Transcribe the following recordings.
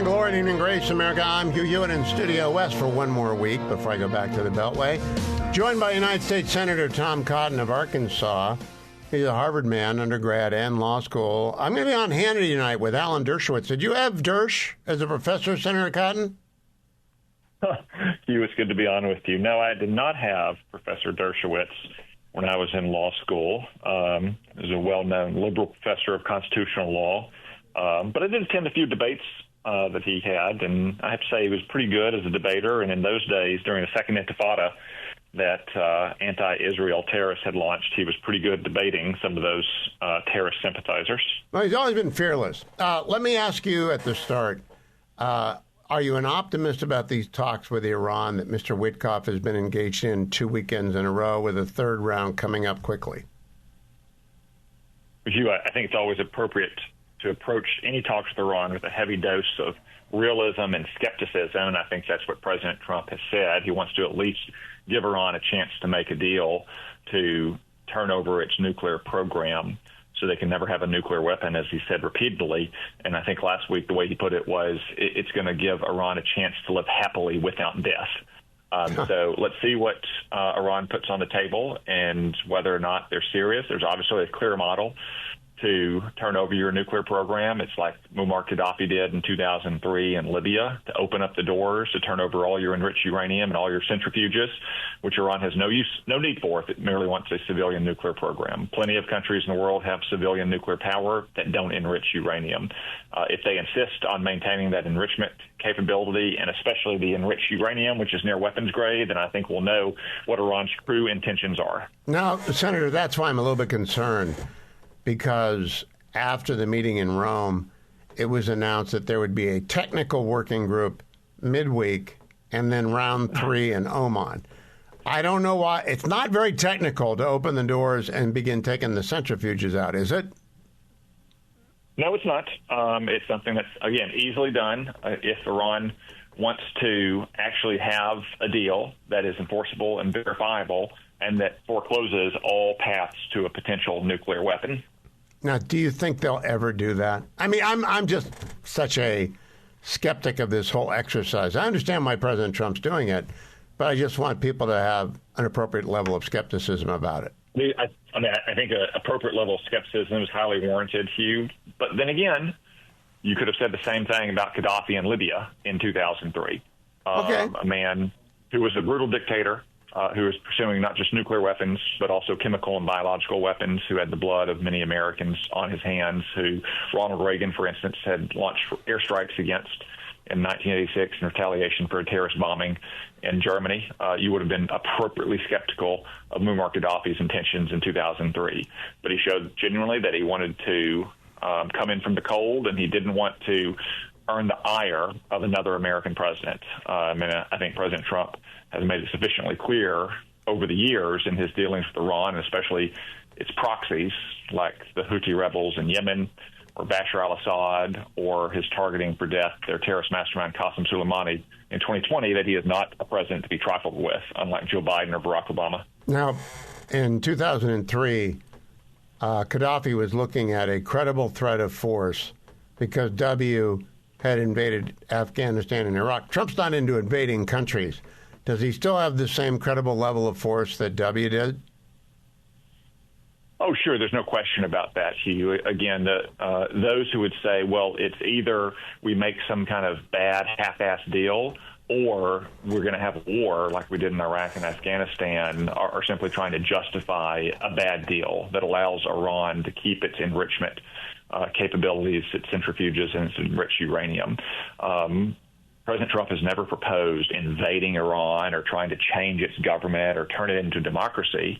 Evening Glory, Evening Grace, America. I'm Hugh Hewitt in Studio West for one more week before I go back to the Beltway. Joined by United States Senator Tom Cotton of Arkansas. He's a Harvard man, undergrad and law school. I'm going to be on Hannity tonight with Alan Dershowitz. Did you have Dersh as a professor, Senator Cotton? Hugh, it's good to be on with you. No, I did not have Professor Dershowitz when I was in law school. He was a well-known liberal professor of constitutional law. But I did attend a few debates that he had, and I have to say he was pretty good as a debater. And in those days, during the Second Intifada that anti-Israel terrorists had launched, he was pretty good debating some of those terrorist sympathizers. Well, he's always been fearless. Let me ask you at the start, are you an optimist about these talks with Iran that Mr. Witkoff has been engaged in 2 weekends in a row, with a third round coming up quickly? Hugh, I think it's always appropriate to approach any talks with Iran with a heavy dose of realism and skepticism, and I think that's what President Trump has said. He wants to at least give Iran a chance to make a deal to turn over its nuclear program so they can never have a nuclear weapon, as he said repeatedly. And I think last week the way he put it was it's going to give Iran a chance to live happily without death. So let's see what Iran puts on the table and whether or not they're serious. There's obviously a clear model to turn over your nuclear program. It's like Muammar Gaddafi did in 2003 in Libya, to open up the doors, to turn over all your enriched uranium and all your centrifuges, which Iran has no need for if it merely wants a civilian nuclear program. Plenty of countries in the world have civilian nuclear power that don't enrich uranium. If they insist on maintaining that enrichment capability, and especially the enriched uranium, which is near weapons grade, then I think we'll know what Iran's true intentions are. Now, Senator, that's why I'm a little bit concerned, because after the meeting in Rome, it was announced that there would be a technical working group midweek and then round 3 in Oman. I don't know why. It's not very technical to open the doors and begin taking the centrifuges out, is it? No, it's not. It's something that's, again, easily done. If Iran wants to actually have a deal that is enforceable and verifiable and that forecloses all paths to a potential nuclear weapon. Now, do you think they'll ever do that? I mean, I'm just such a skeptic of this whole exercise. I understand why President Trump's doing it, but I just want people to have an appropriate level of skepticism about it. I think an appropriate level of skepticism is highly warranted, Hugh. But then again, you could have said the same thing about Gaddafi in Libya in 2003. Okay. A man who was a brutal dictator, who was pursuing not just nuclear weapons, but also chemical and biological weapons, who had the blood of many Americans on his hands, who Ronald Reagan, for instance, had launched airstrikes against in 1986 in retaliation for a terrorist bombing in Germany. You would have been appropriately skeptical of Muammar Gaddafi's intentions in 2003. But he showed genuinely that he wanted to come in from the cold, and he didn't want to earn the ire of another American president. I think President Trump has made it sufficiently clear over the years in his dealings with Iran, and especially its proxies like the Houthi rebels in Yemen or Bashar al-Assad, or his targeting for death their terrorist mastermind Qasem Soleimani in 2020, that he is not a president to be trifled with, unlike Joe Biden or Barack Obama. Now, in 2003, Gaddafi was looking at a credible threat of force because W had invaded Afghanistan and Iraq. Trump's not into invading countries. Does he still have the same credible level of force that W did? Oh, sure. There's no question about that, Hugh. Again, those who would say, well, it's either we make some kind of bad half-ass deal or we're going to have a war like we did in Iraq and Afghanistan, are simply trying to justify a bad deal that allows Iran to keep its enrichment capabilities, its centrifuges, and its enriched uranium. President Trump has never proposed invading Iran or trying to change its government or turn it into democracy,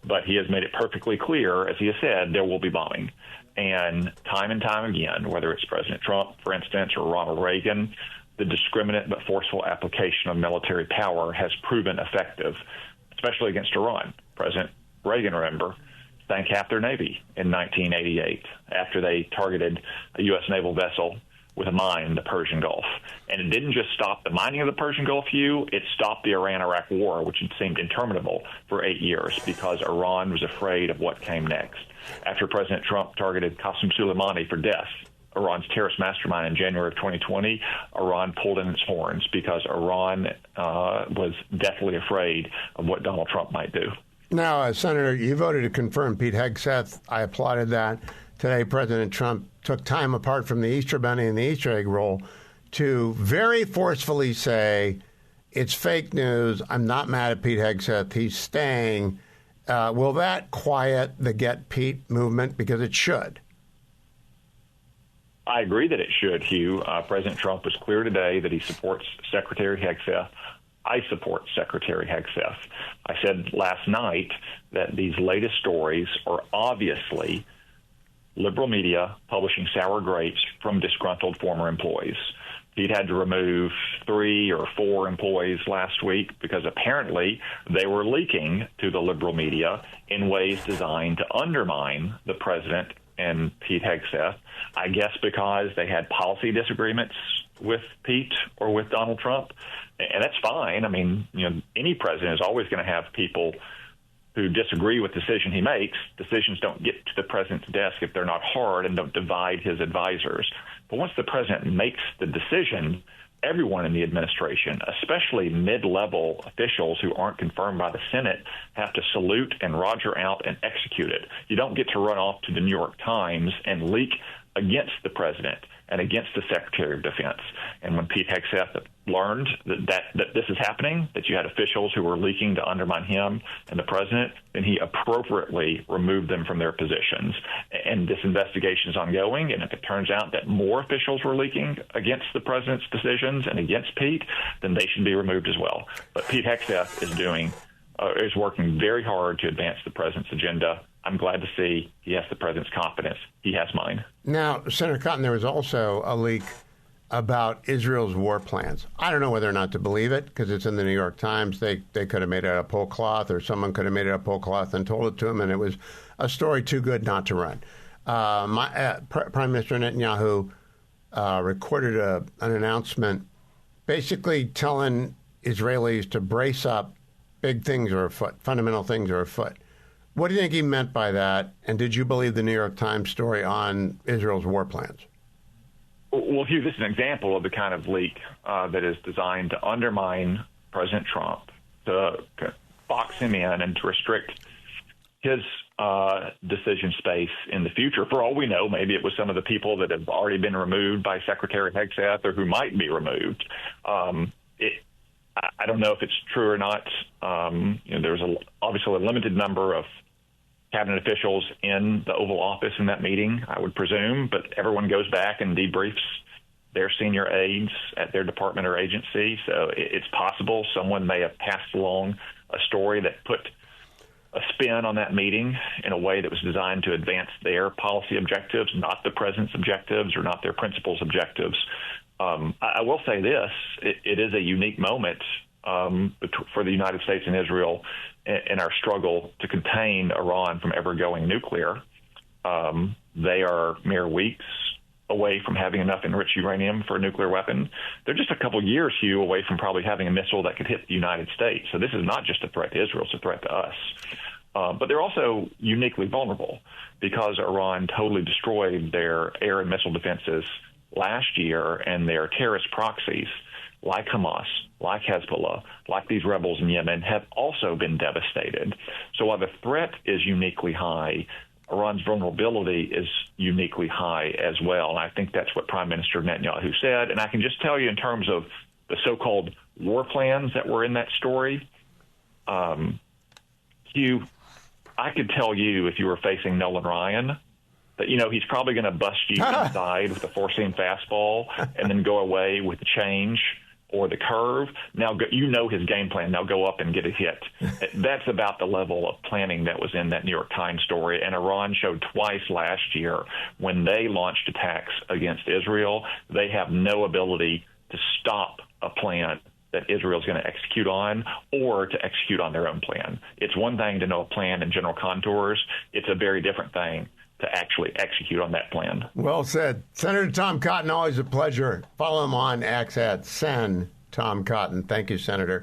but he has made it perfectly clear, as he has said, there will be bombing. And time again, whether it's President Trump, for instance, or Ronald Reagan, the discriminate but forceful application of military power has proven effective, especially against Iran. President Reagan, remember, sank half their Navy in 1988 after they targeted a U.S. naval vessel with a mine in the Persian Gulf. And it didn't just stop the mining of the Persian Gulf, Hugh, it stopped the Iran-Iraq war, which had seemed interminable for 8 years because Iran was afraid of what came next. After President Trump targeted Qasem Soleimani for death, Iran's terrorist mastermind in January of 2020, Iran pulled in its horns because Iran was deathly afraid of what Donald Trump might do. Now, Senator, you voted to confirm Pete Hegseth. I applauded that. Today, President Trump took time apart from the Easter Bunny and the Easter egg roll to very forcefully say, it's fake news. I'm not mad at Pete Hegseth. He's staying. Will that quiet the Get Pete movement? Because it should. I agree that it should, Hugh. President Trump was clear today that he supports Secretary Hegseth. I support Secretary Hegseth. I said last night that these latest stories are obviously liberal media publishing sour grapes from disgruntled former employees. Pete had to remove 3 or 4 employees last week because apparently they were leaking to the liberal media in ways designed to undermine the president and Pete Hegseth, I guess because they had policy disagreements with Pete or with Donald Trump. And that's fine. I mean, any president is always going to have people who disagree with the decision he makes. Decisions don't get to the president's desk if they're not hard and don't divide his advisors. But once the president makes the decision, everyone in the administration, especially mid-level officials who aren't confirmed by the Senate, have to salute and roger out and execute it. You don't get to run off to the New York Times and leak against the president and against the Secretary of Defense. And when Pete Hegseth learned that this is happening, that you had officials who were leaking to undermine him and the president, then he appropriately removed them from their positions. And this investigation is ongoing, and if it turns out that more officials were leaking against the president's decisions and against Pete, then they should be removed as well. But Pete Hegseth is working very hard to advance the president's agenda. I'm glad to see he has the president's confidence. He has mine. Now, Senator Cotton, there was also a leak about Israel's war plans. I don't know whether or not to believe it because it's in the New York Times. They could have made it out of whole cloth, or someone could have made it out of whole cloth and told it to him, and it was a story too good not to run. Prime Minister Netanyahu recorded an announcement basically telling Israelis to brace up. Big things are afoot. Fundamental things are afoot. What do you think he meant by that? And did you believe the New York Times story on Israel's war plans? Well, Hugh, this is an example of the kind of leak that is designed to undermine President Trump, to box him in and to restrict his decision space in the future. For all we know, maybe it was some of the people that have already been removed by Secretary Hegseth or who might be removed. I don't know if it's true or not. There's obviously a limited number of cabinet officials in the Oval Office in that meeting, I would presume, but everyone goes back and debriefs their senior aides at their department or agency. So it's possible someone may have passed along a story that put a spin on that meeting in a way that was designed to advance their policy objectives, not the president's objectives or not their principal's objectives. I will say this, it is a unique moment for the United States and Israel in our struggle to contain Iran from ever going nuclear. They are mere weeks away from having enough enriched uranium for a nuclear weapon. They're just a couple years, Hugh, away from probably having a missile that could hit the United States. So this is not just a threat to Israel, it's a threat to us. But they're also uniquely vulnerable because Iran totally destroyed their air and missile defenses last year, and their terrorist proxies like Hamas, like Hezbollah, like these rebels in Yemen have also been devastated. So while the threat is uniquely high, Iran's vulnerability is uniquely high as well. And I think that's what Prime Minister Netanyahu said. And I can just tell you in terms of the so-called war plans that were in that story, Hugh, I could tell you if you were facing Nolan Ryan that, he's probably going to bust you inside with a four-seam fastball and then go away with the change or the curve. Now, his game plan. Now go up and get a hit. That's about the level of planning that was in that New York Times story. And Iran showed twice last year when they launched attacks against Israel, they have no ability to stop a plan that Israel's going to execute on or to execute on their own plan. It's one thing to know a plan in general contours. It's a very different thing to actually execute on that plan. Well said. Senator Tom Cotton, always a pleasure. Follow him on X at Sen Tom Cotton. Thank you, Senator.